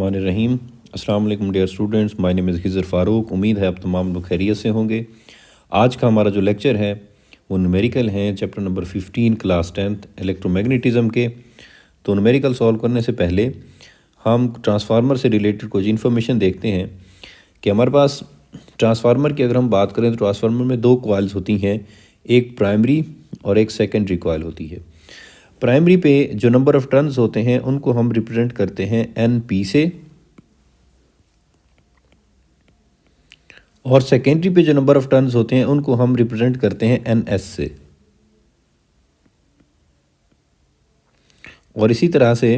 बिस्मिल्लाहिर्रहमानिर्रहीम। अस्सलाम वालेकुम dear students, my name is Khizar Farooq. उम्मीद है आप तमाम लोग खैरियत से होंगे। आज का हमारा जो लेक्चर है वो न्यूमेरिकल है, चैप्टर नंबर 15 क्लास 10th इलेक्ट्रोमैग्नेटिज़म के। तो न्यूमेरिकल सॉल्व करने से पहले हम ट्रांसफार्मर से रिलेटेड कुछ इन्फॉर्मेशन देखते हैं कि हमारे पास ट्रांसफार्मर की अगर हम बात करें तो ट्रांसफार्मर में दो कॉइल्स होती हैं, एक प्राइमरी और एक सेकेंडरी कॉइल होती है। प्राइमरी पे जो नंबर ऑफ टर्न्स होते हैं उनको हम रिप्रेजेंट करते हैं NP से, और सेकेंडरी पे जो नंबर ऑफ टर्न्स होते हैं उनको हम रिप्रेजेंट करते हैं NS से। और इसी तरह से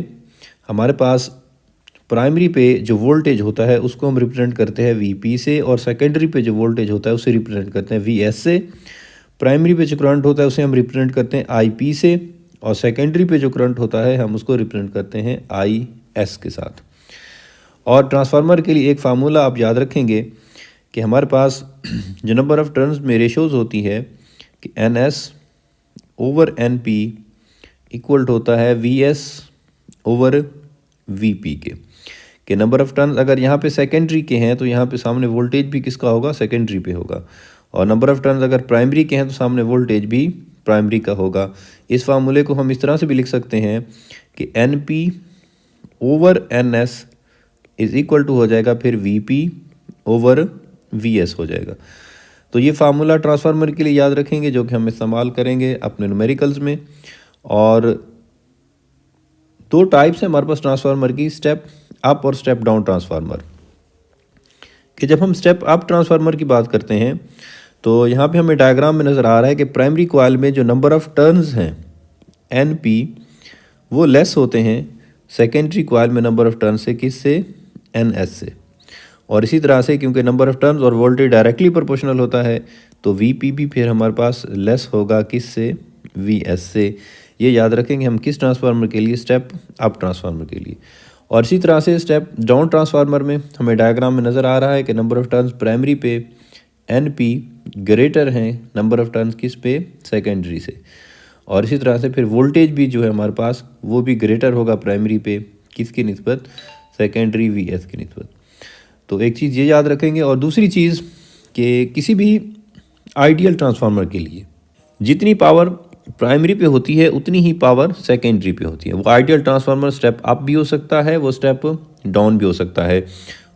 हमारे पास प्राइमरी पे जो वोल्टेज होता है उसको हम रिप्रेजेंट करते हैं VP से, और सेकेंडरी पे जो वोल्टेज होता है उसे रिप्रेजेंट करते हैं VS से। प्राइमरी पे जो करंट होता है उसे हम रिप्रेजेंट करते हैं IP से, और सेकेंडरी पे जो करंट होता है हम उसको रिप्रेजेंट करते हैं IS के साथ। और ट्रांसफार्मर के लिए एक फार्मूला आप याद रखेंगे कि हमारे पास जो नंबर ऑफ़ टर्न्स में रेशोज़ होती है कि NS ओवर NP इक्वल होता है VS ओवर VP के नंबर ऑफ़ टर्न्स अगर यहाँ पे सेकेंडरी के हैं तो यहाँ पे सामने वोल्टेज भी किसका होगा, सेकेंडरी पे होगा। और नंबर ऑफ़ टर्न्स अगर प्राइमरी के हैं तो सामने वोल्टेज भी प्राइमरी का होगा। इस फार्मूले को हम इस तरह से भी लिख सकते हैं कि NP over NS is equal to हो जाएगा फिर VP ओवर VS हो जाएगा। तो ये फार्मूला ट्रांसफार्मर के लिए याद रखेंगे जो कि हम इस्तेमाल करेंगे अपने न्यूमेरिकल्स में। और दो टाइप्स हैं हमारे पास ट्रांसफार्मर की, स्टेप अप और स्टेप डाउन ट्रांसफार्मर। कि जब हम स्टेप अप ट्रांसफार्मर की बात करते हैं तो यहाँ पे हमें डायग्राम में नज़र आ रहा है कि प्राइमरी कॉइल में जो नंबर ऑफ़ टर्न्स हैं NP वो लेस होते हैं सेकेंडरी कॉइल में नंबर ऑफ़ टर्न्स से, किससे, NS से। और इसी तरह से क्योंकि नंबर ऑफ़ टर्न्स और वोल्टेज डायरेक्टली प्रोपोर्शनल होता है तो VP भी फिर हमारे पास लेस होगा किससे, VS से। ये याद रखेंगे हम किस ट्रांसफार्मर के लिए, स्टेप अप ट्रांसफार्मर के लिए। और इसी तरह से स्टेप डाउन ट्रांसफार्मर में हमें डायग्राम में नज़र आ रहा है कि नंबर ऑफ़ टर्न्स प्राइमरी पे NP ग्रेटर हैं नंबर ऑफ़ टर्न्स किस पे, सेकेंडरी से। और इसी तरह से फिर वोल्टेज भी जो है हमारे पास वो भी ग्रेटर होगा प्राइमरी पे किसकी निस्बत, सेकेंडरी VS की निस्बत। तो एक चीज़ ये याद रखेंगे। और दूसरी चीज़ कि किसी भी आइडियल ट्रांसफार्मर के लिए जितनी पावर प्राइमरी पे होती है उतनी ही पावर सेकेंडरी पे होती है। वो आइडियल ट्रांसफार्मर स्टेप अप भी हो सकता है, वो स्टेप डाउन भी हो सकता है।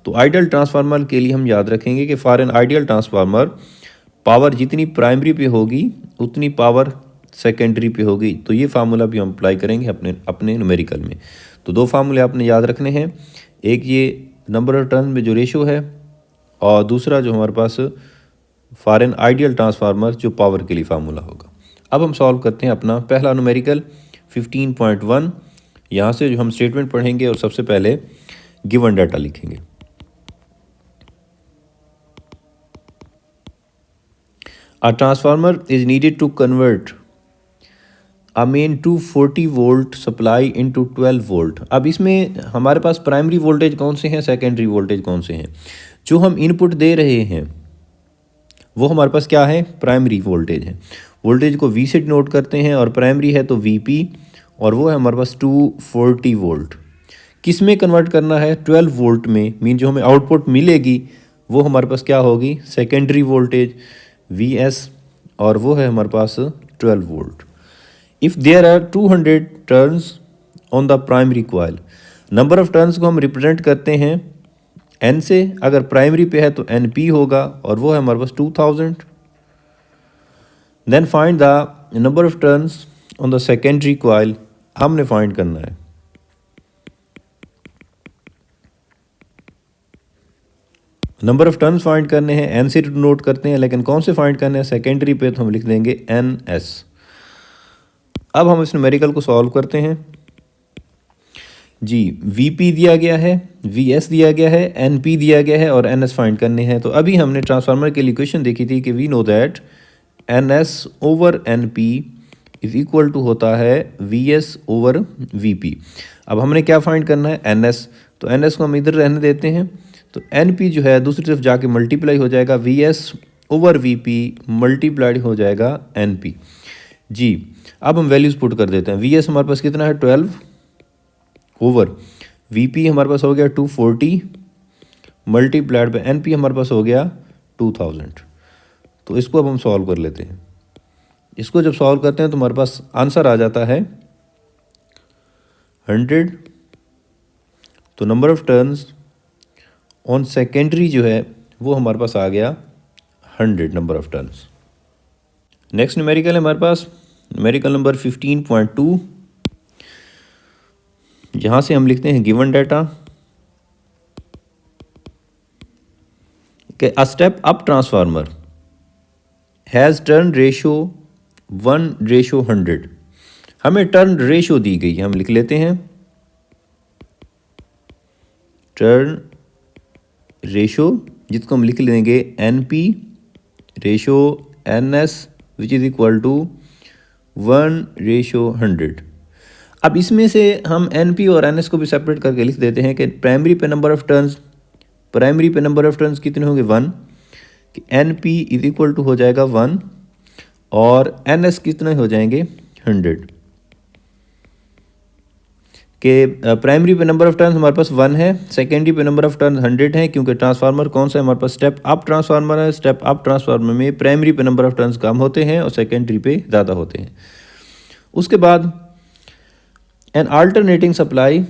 तो आइडियल ट्रांसफार्मर के लिए हम याद रखेंगे कि for an ideal transformer power जितनी प्राइमरी पे होगी उतनी पावर सेकेंडरी पे होगी। तो ये फार्मूला भी हम अप्लाई करेंगे अपने न्यूमेरिकल में। तो दो फार्मूले आपने याद रखने हैं, एक ये नंबर ऑफ टर्न में जो रेशो है, और दूसरा जो हमारे पास फॉर एन आइडियल ट्रांसफार्मर जो पावर के लिए फार्मूला होगा। अब हम सॉल्व करते हैं अपना पहला न्यूमेरिकल 15.1। यहाँ से जो हम स्टेटमेंट पढ़ेंगे और सबसे पहले गिवन डाटा लिखेंगे। A transformer is needed to convert a main 240 volt supply into 12 volt. अब इसमें हमारे पास प्राइमरी वोल्टेज कौन से हैं, सेकेंडरी वोल्टेज कौन से हैं। जो हम इनपुट दे रहे हैं वो हमारे पास क्या है, प्राइमरी वोल्टेज है। वोल्टेज को V से डिनोट करते हैं और प्राइमरी है तो VP, और वो है हमारे पास 240 वोल्ट। किस में कन्वर्ट करना है, 12 वोल्ट में। मीन जो हमें आउटपुट मिलेगी वो हमारे पास क्या होगी, सेकेंडरी वोल्टेज VS, और वो है हमारे पास 12 volt. If there are 200 turns on the primary coil, number of turns को हम रिप्रेजेंट करते हैं N से। अगर प्राइमरी पे है तो NP होगा, और वो है हमारे पास 2000। Then find the number of turns on the secondary coil, हमने फाइंड करना है। नंबर ऑफ टर्न्स फाइंड करने हैं, N से नोट करते हैं, लेकिन कौन से फाइंड करने हैं, सेकेंडरी पे, तो हम लिख देंगे NS। अब हम इस न्यूमेरिकल को सॉल्व करते हैं जी। VP दिया गया है, VS दिया गया है, NP दिया गया है, और NS फाइंड करने हैं। तो अभी हमने ट्रांसफार्मर की इक्वेशन देखी थी कि we know that NS over NP is equal to होता है VS ओवर VP। अब हमने क्या फाइंड करना है, NS। तो NS को हम इधर रहने देते हैं, तो NP जो है दूसरी तरफ जाके मल्टीप्लाई हो जाएगा VS ओवर VP मल्टीप्लाइड हो जाएगा NP जी। अब हम वैल्यूज़ पुट कर देते हैं। VS हमारे पास कितना है, 12 ओवर वीपी हमारे पास हो गया 240 मल्टीप्लाइड बाय एनपी हमारे पास हो गया 2000। तो इसको अब हम सॉल्व कर लेते हैं। इसको जब सॉल्व करते हैं तो हमारे पास आंसर आ जाता है 100। तो number of turns on secondary जो है वो हमारे पास आ गया 100 number of turns. Next numerical है हमारे पास न्यूमेरिकल नंबर 15.2। यहाँ से हम लिखते हैं गिवन डाटा कि a step up transformer has turn ratio 1:100। हमें टर्न रेशो दी गई है, हम लिख लेते हैं टर्न रेशो, जिसको हम लिख लेंगे NP ratio NS which is equal to 1:100। अब इसमें से हम NP और NS को भी सेपरेट करके लिख देते हैं कि प्राइमरी पे नंबर ऑफ टर्न्स कितने होंगे 1, कि NP इज इक्वल टू हो जाएगा 1 और NS कितने हो जाएंगे 100। कि प्राइमरी पे नंबर ऑफ टर्न्स हमारे पास 1 है, सेकेंडरी पे नंबर ऑफ टर्न्स 100 है, क्योंकि ट्रांसफार्मर कौन सा है हमारे पास स्टेप अप ट्रांसफार्मर है। स्टेप अप ट्रांसफार्मर में प्राइमरी पे नंबर ऑफ टर्न्स कम होते हैं और सेकेंडरी पे ज़्यादा होते हैं। उसके बाद N alternating supply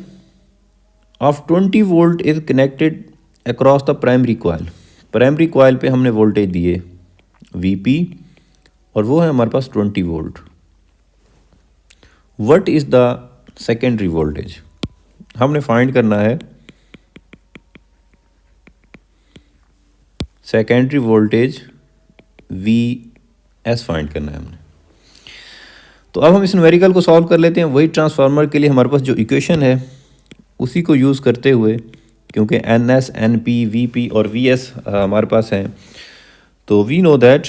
of 20 volt is connected across the primary coil. Primary coil पे हमने वोल्टेज दिए VP और वो है हमारे पास 20 volt. What is the secondary voltage, हमने फाइंड करना है सेकेंडरी वोल्टेज VS फाइंड करना है हमने। तो अब हम इस न्यूमेरिकल को सॉल्व कर लेते हैं। वही ट्रांसफार्मर के लिए हमारे पास जो इक्वेशन है उसी को यूज़ करते हुए, क्योंकि NS NP VP और VS हमारे पास हैं, तो we know that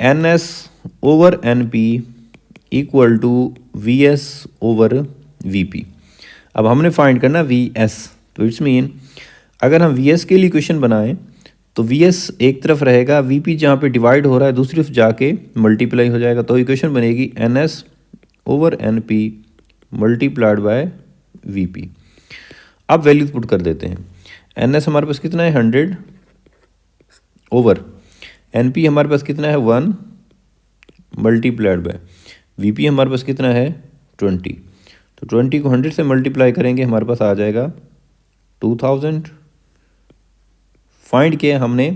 NS over NP equal to VS over VP। अब हमने फाइंड करना VS, तो इट्स मीन अगर हम VS के लिए इक्वेशन बनाएं तो VS एक तरफ रहेगा, VP जहाँ पे डिवाइड हो रहा है दूसरी तरफ जाके मल्टीप्लाई हो जाएगा, तो इक्वेशन बनेगी NS over NP multiplied by VP। अब वैल्यू पुट कर देते हैं। NS हमारे पास कितना है 100 ओवर NP हमारे पास कितना है 1 मल्टीप्लाइड बाय VP हमारे पास कितना है 20। तो 20 को 100 से मल्टीप्लाई करेंगे हमारे पास आ जाएगा 2000। फाइंड किया हमने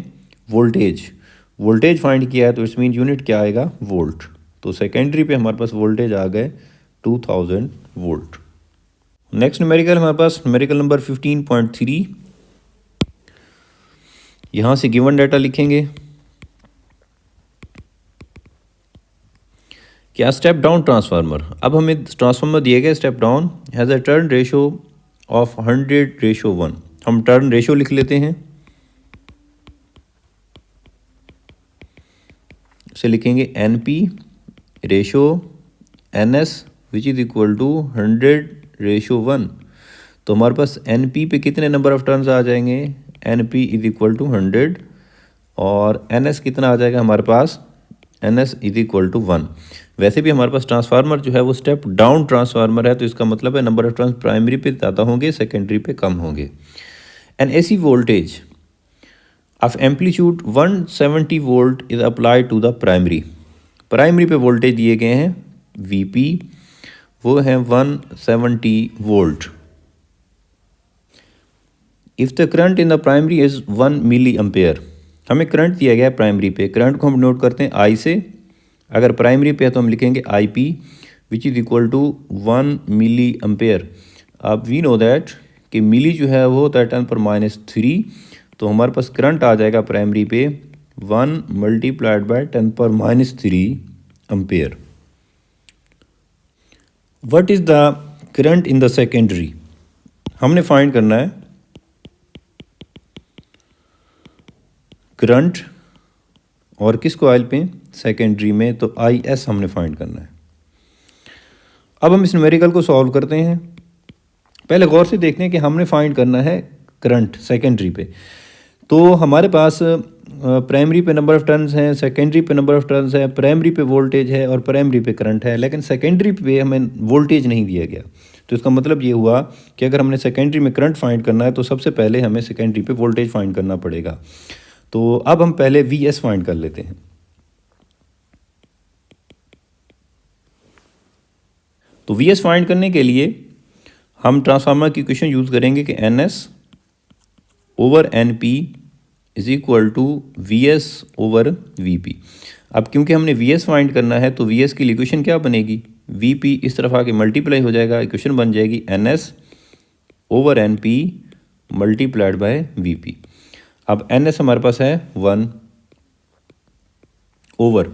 वोल्टेज फाइंड किया है, तो इट्स मीन यूनिट क्या आएगा वोल्ट। तो सेकेंडरी पे हमारे पास वोल्टेज आ गए 2000 वोल्ट। नेक्स्ट न्यूमेरिकल हमारे पास न्यूमेरिकल नंबर 15.3। यहाँ से गिवन डाटा लिखेंगे क्या स्टेप डाउन ट्रांसफार्मर। अब हमें ट्रांसफार्मर दिए गए step down has a turn ratio of 100:1। हम टर्न रेशो लिख लेते हैं, से लिखेंगे NP ratio NS which is equal to 100:1। तो हमारे पास NP पे कितने नंबर ऑफ टर्न्स आ जाएंगे, NP इज इक्वल टू 100 और NS कितना आ जाएगा हमारे पास, NS इज इक्वल टू 1। वैसे भी हमारे पास ट्रांसफार्मर जो है वो स्टेप डाउन ट्रांसफार्मर है, तो इसका मतलब है नंबर ऑफ टर्न्स प्राइमरी पे ज़्यादा होंगे, सेकेंडरी पे कम होंगे। An AC voltage of amplitude 170 volt is applied to the primary पे वोल्टेज दिए गए हैं VP, वो है 170 volt. If the current in the primary is 1 milli ampere. हमें करंट दिया गया है प्राइमरी पे, करंट को हम नोट करते हैं I से। अगर प्राइमरी पे है तो हम लिखेंगे IP which is equal to 1 milli ampere. अब वी नो दैट कि मिली जो है वो होता है 10⁻3, तो हमारे पास करंट आ जाएगा प्राइमरी पे 1 multiplied by 10⁻3 ampere. What is the current in the secondary, हमने फाइंड करना है करंट और किस कॉइल पे, सेकेंडरी में, तो IS हमने फाइंड करना है। अब हम इस न्यूमेरिकल को सॉल्व करते हैं। पहले गौर से देखते हैं कि हमने फाइंड करना है करंट सेकेंडरी पे। तो हमारे पास प्राइमरी पे नंबर ऑफ़ टर्न्स हैं, सेकेंडरी पे नंबर ऑफ़ टर्न्स है, प्राइमरी पे वोल्टेज है और प्राइमरी पे करंट है, लेकिन सेकेंडरी पे हमें वोल्टेज नहीं दिया गया। तो इसका मतलब ये हुआ कि अगर हमने सेकेंडरी में करंट फाइंड करना है तो सबसे पहले हमें सेकेंडरी पे वोल्टेज फाइंड करना पड़ेगा। तो अब हम पहले वी एस फाइंड कर लेते हैं। तो वी एस फाइंड करने के लिए हम ट्रांसफार्मर की इक्वेशन यूज़ करेंगे कि N S over N P is equal to V S over V P. अब क्योंकि हमने वी एस फाइंड करना है तो वी एस की इक्वेशन क्या बनेगी, वी पी इस तरफ आके मल्टीप्लाई हो जाएगा, इक्वेशन बन जाएगी N S over N P multiplied by V P. अब एन एस हमारे पास है 1 ओवर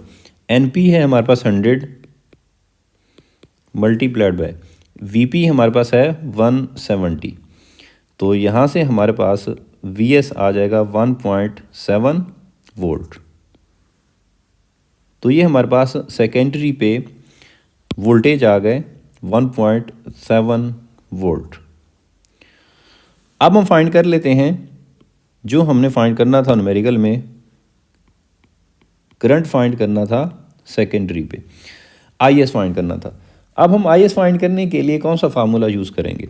एन पी है हमारे पास 100 मल्टीप्लाइड बाय वी पी हमारे पास है 170। तो यहाँ से हमारे पास वी एस आ जाएगा 1.7 वोल्ट। तो ये हमारे पास सेकेंडरी पे वोल्टेज आ गए 1.7 वोल्ट। अब हम फाइंड कर लेते हैं जो हमने फाइंड करना था न्यूमेरिकल में, करंट फाइंड करना था सेकेंडरी पे, आई एस फाइंड करना था। अब हम आई एस फाइंड करने के लिए कौन सा फार्मूला यूज़ करेंगे।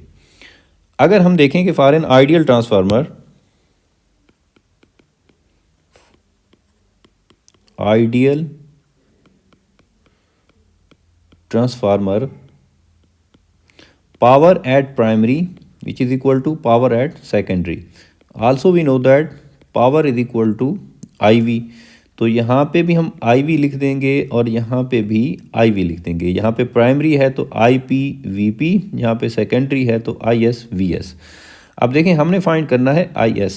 अगर हम देखें कि for an ideal transformer, ideal transformer power at primary which is equal to power at secondary, also we know that power is equal to IV। तो यहाँ पे भी हम IV लिख देंगे और यहाँ पे भी IV लिख देंगे। यहाँ पे प्राइमरी है तो IP VP, यहाँ पे सेकेंडरी है तो IS VS। अब देखें हमने फाइंड करना है IS,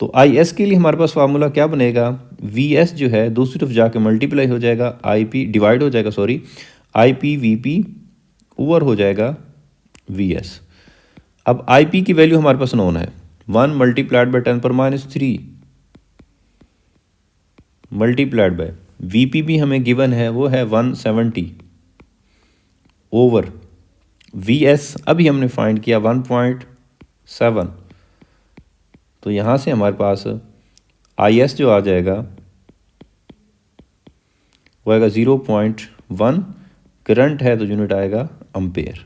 तो IS के लिए हमारे पास फार्मूला क्या बनेगा, VS जो है दूसरी तरफ जाके मल्टीप्लाई हो जाएगा, IP डिवाइड हो जाएगा, सॉरी IP VP ओवर हो जाएगा VS। अब IP की वैल्यू हमारे पास नोन है 1 multiplied by 10⁻³ multiplied by VP भी हमें गिवन है, वो है 170 ओवर VS अभी हमने फाइंड किया 1.7। तो यहाँ से हमारे पास IS जो आ जाएगा वो आएगा 0.1, करंट है तो यूनिट आएगा अम्पेयर,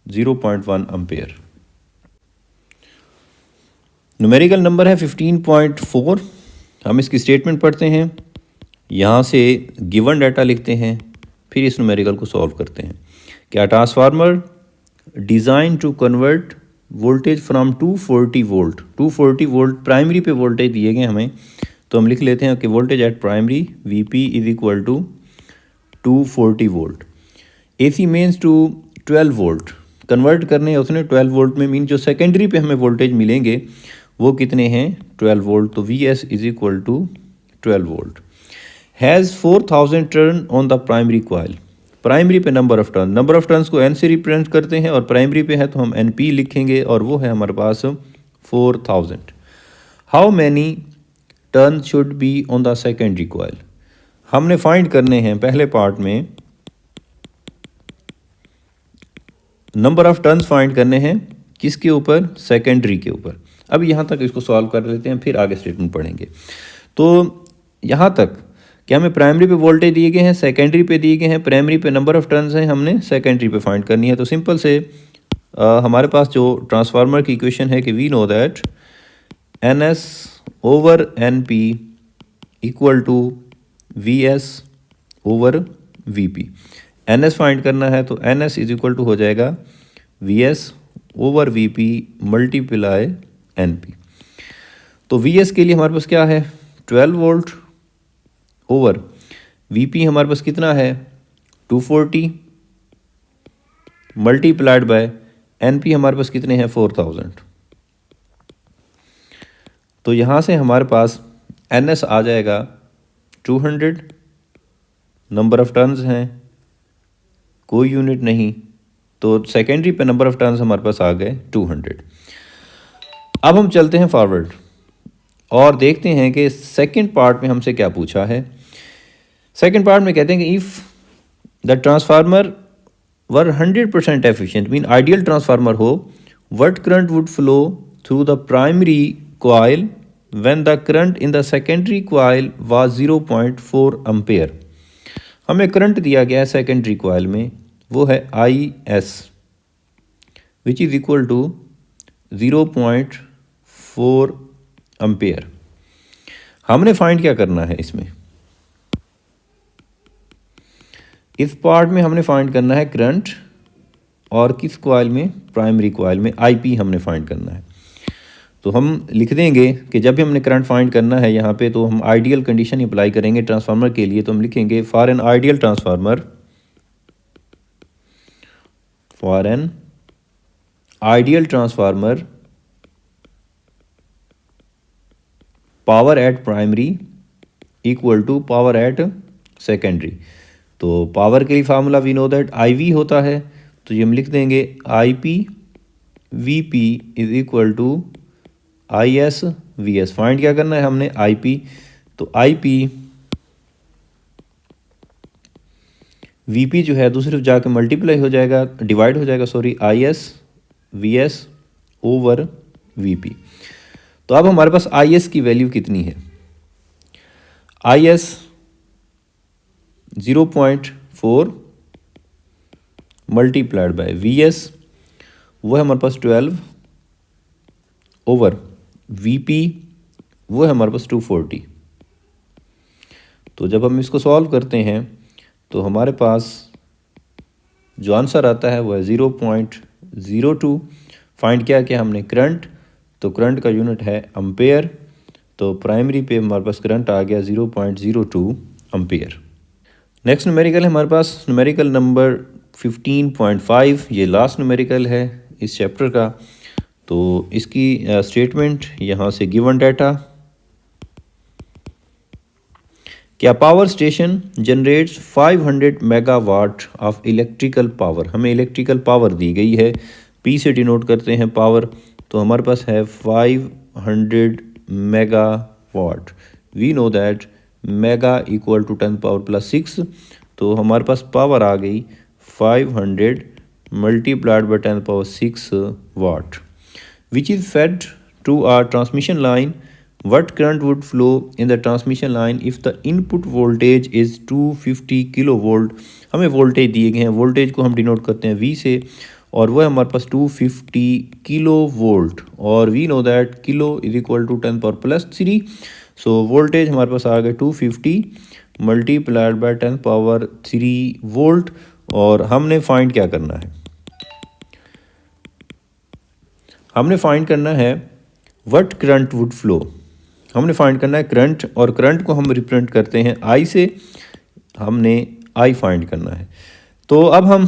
0.1 अम्पेयर। न्यूमेरिकल नंबर है 15.4। हम इसकी स्टेटमेंट पढ़ते हैं, यहाँ से गिवन डाटा लिखते हैं, फिर इस न्यूमेरिकल को सॉल्व करते हैं। क्या transformer design to convert voltage from 240 volt, 240 volt primary पे वोल्टेज दिए गए हमें, तो हम लिख लेते हैं कि voltage at primary VP is equal to 240 volt. AC means to 12 volt, convert करने उसने 12 वोल्ट में, मीन जो सेकेंडरी पे हमें वोल्टेज मिलेंगे वो कितने हैं 12 वोल्ट। तो VS is equal to 12 volt. Has 4000 turn on the primary coil, primary पे number of turn, number of turns को N से रिप्रेजेंट करते हैं और प्राइमरी पे है तो हम NP लिखेंगे और वो है हमारे पास 4000। How many turn should be on the secondary coil, हमने फाइंड करने हैं पहले पार्ट में नंबर ऑफ टर्न्स फाइंड करने हैं, किसके ऊपर, सेकेंडरी के ऊपर। अब यहाँ तक इसको सॉल्व कर लेते हैं, फिर आगे स्टेटमेंट पढ़ेंगे। तो यहाँ तक कि हमें प्राइमरी पे वोल्टेज दिए गए हैं, सेकेंडरी पे दिए गए हैं, प्राइमरी पे नंबर ऑफ टर्न्स हैं, हमने सेकेंडरी पे फाइंड करनी है। तो सिंपल से हमारे पास जो ट्रांसफार्मर की इक्वेशन है कि we know that NS over NP equal to VS over VP। NS find करना है तो NS इज इक्वल टू हो जाएगा VS over VP multiply NP। तो VS के लिए हमारे पास क्या है 12 वोल्ट ओवर VP हमारे पास कितना है 240 मल्टीप्लाइड बाय NP हमारे पास कितने हैं 4000। तो यहाँ से हमारे पास NS आ जाएगा 200, नंबर ऑफ टर्न्स हैं, कोई यूनिट नहीं, तो सेकेंडरी पे नंबर ऑफ टर्न्स हमारे पास आ गए 200। अब हम चलते हैं फॉरवर्ड और देखते हैं कि सेकंड पार्ट में हमसे क्या पूछा है। सेकंड पार्ट में कहते हैं कि if the transformer were 100% efficient, mean ideal transformer हो, what current would flow through the primary coil when the current in the secondary coil was 0.4 ampere। हमें करंट दिया गया है सेकेंडरी कॉइल में, वो है IS which is equal to 0.4 ampere. हमने find क्या करना है इसमें, इस पार्ट में हमने फाइंड करना है करंट, और किस कॉइल में, प्राइमरी कॉइल में IP हमने फाइंड करना है। तो हम लिख देंगे कि जब भी हमने करंट फाइंड करना है यहाँ पे, तो हम आइडियल कंडीशन अप्लाई करेंगे ट्रांसफार्मर के लिए। तो हम लिखेंगे for an ideal transformer, for an ideal transformer power at primary equal to power at secondary. तो पावर के लिए formula we know that IV होता है, तो ये हम लिख देंगे IP VP is equal to IS VS। Find क्या करना है हमने, IP। तो IP VP जो है दूसरी तरफ जाकर मल्टीप्लाई हो जाएगा, डिवाइड हो जाएगा sorry, IS VS over VP। तो अब हमारे पास IS की वैल्यू कितनी है, IS 0.4 मल्टीप्लाइड बाय VS, वो है हमारे पास 12 ओवर VP, वो है हमारे पास 240। तो जब हम इसको सॉल्व करते हैं तो हमारे पास जो आंसर आता है वो है 0.02। फाइंड क्या किया हमने, करंट, तो करंट का यूनिट है एम्पेयर। तो प्राइमरी पे हमारे पास करंट आ गया 0.02 एम्पेयर। नेक्स्ट न्यूमेरिकल है हमारे पास न्यूमेरिकल नंबर 15.5। ये लास्ट न्यूमेरिकल है इस चैप्टर का। तो इसकी स्टेटमेंट यहाँ से गिवन डाटा, क्या power station generates 500 megawatt of electrical power. हमें इलेक्ट्रिकल पावर दी गई है, P से डिनोट करते हैं पावर, तो हमारे पास है 500 megawatt. We know that mega equal to 10 power plus 6, तो हमारे पास पावर आ गई 500 multiplied by 10 power 6 watt, which is fed to our transmission line. What current would flow in the transmission line if the input voltage is 250 kilovolt. हमें voltage दिए गए हैं, voltage को हम डिनोट करते हैं V से, और वो है हमारे पास 250 किलोवोल्ट, और we know that kilo is equal to 10 power plus 3। So voltage हमारे पास आ गए 250 मल्टीप्लाइड बाय 10 पावर 3 वोल्ट। और हमने फाइंड क्या करना है, हमने फाइंड करना है व्हाट करंट वुड फ्लो। हमने फाइंड करना है करंट, और करंट को हम रिप्रेजेंट करते हैं I से, हमने I फाइंड करना है। तो अब हम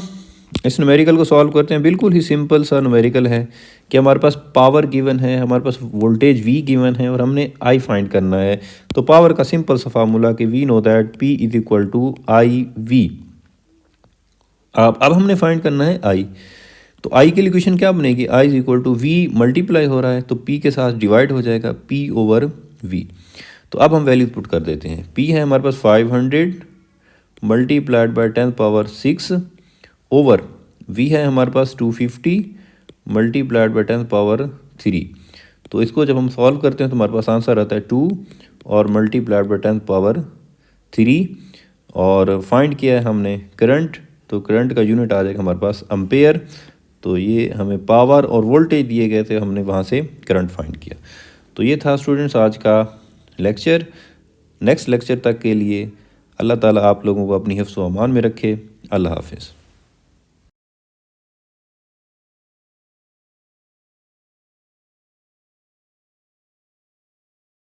इस न्यूमेरिकल को सॉल्व करते हैं। बिल्कुल ही सिंपल सा न्यूमेरिकल है कि हमारे पास पावर गिवन है, हमारे पास वोल्टेज V गिवन है, और हमने I फाइंड करना है। तो पावर का सिंपल सा फार्मूला कि we know that P is equal to IV। अब हमने फाइंड करना है I। तो I के लिए इक्वेशन क्या बनेगी, I is equal to V multiply हो रहा है तो P के साथ डिवाइड हो जाएगा, P ओवर V। तो अब हम वैल्यू पुट कर देते हैं। P है हमारे पास 500 multiplied by 10 power 6 over V है हमारे पास 250 मल्टीप्लाइड बाय 10 पावर 3। तो इसको जब हम सॉल्व करते हैं तो हमारे पास आंसर आता है 2 और मल्टीप्लाइड बाय 10 पावर 3। और फाइंड किया है हमने करंट, तो करंट का यूनिट आ जाएगा हमारे पास एम्पेयर। तो ये हमें पावर और वोल्टेज दिए गए थे, हमने वहाँ से करंट फाइंड किया। तो ये था स्टूडेंट्स आज का लेक्चर। नेक्स्ट लेक्चर तक के लिए अल्लाह ताला आप लोगों को अपनी हिफ्ज़ व अमान में रखे। अल्लाह हाफ़िज़।